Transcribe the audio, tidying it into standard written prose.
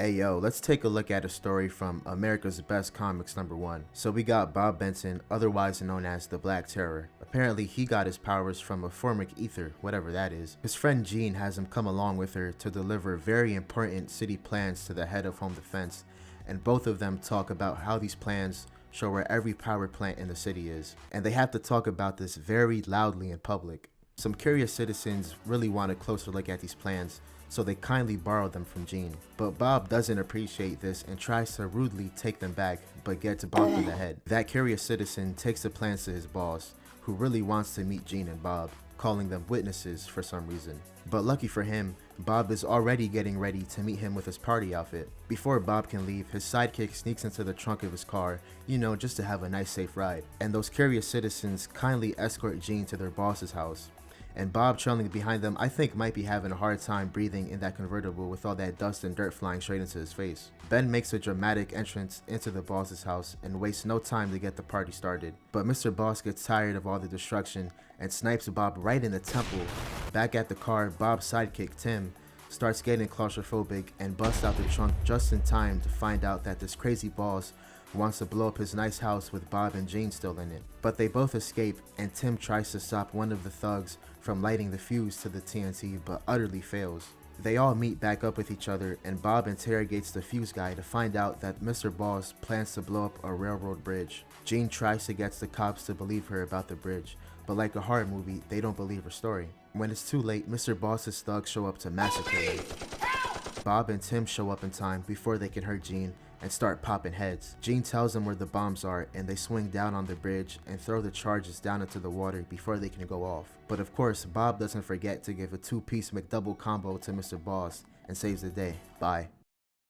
Hey yo, let's take a look at a story from America's Best Comics #1. So we got Bob Benson, otherwise known as the Black Terror. Apparently he got his powers from a formic ether, whatever that is. His friend Jean has him come along with her to deliver very important city plans to the head of Home Defense, and both of them talk about how these plans show where every power plant in the city is. And they have to talk about this very loudly in public. Some curious citizens really want a closer look at these plans, so they kindly borrow them from Jean. But Bob doesn't appreciate this and tries to rudely take them back, but gets bonked in the head. That curious citizen takes the plans to his boss, who really wants to meet Jean and Bob, calling them witnesses for some reason. But lucky for him, Bob is already getting ready to meet him with his party outfit. Before Bob can leave, his sidekick sneaks into the trunk of his car, just to have a nice safe ride. And those curious citizens kindly escort Jean to their boss's house. And Bob trailing behind them, I think might be having a hard time breathing in that convertible with all that dust and dirt flying straight into his face. Ben makes a dramatic entrance into the boss's house and wastes no time to get the party started. But Mr. Boss gets tired of all the destruction and snipes Bob right in the temple. Back at the car, Bob's sidekick Tim starts getting claustrophobic and busts out the trunk just in time to find out that this crazy boss wants to blow up his nice house with Bob and Jean still in it. But they both escape, and Tim tries to stop one of the thugs from lighting the fuse to the TNT, but utterly fails. They all meet back up with each other, and Bob interrogates the fuse guy to find out that Mr. Boss plans to blow up a railroad bridge. Jean tries to get the cops to believe her about the bridge, but like a horror movie, they don't believe her story. When it's too late, Mr. Boss's thugs show up to massacre them. Bob and Tim show up in time before they can hurt Jean and start popping heads. Jean tells them where the bombs are, and they swing down on the bridge and throw the charges down into the water before they can go off. But of course, Bob doesn't forget to give a two-piece McDouble combo to Mr. Boss and saves the day. Bye.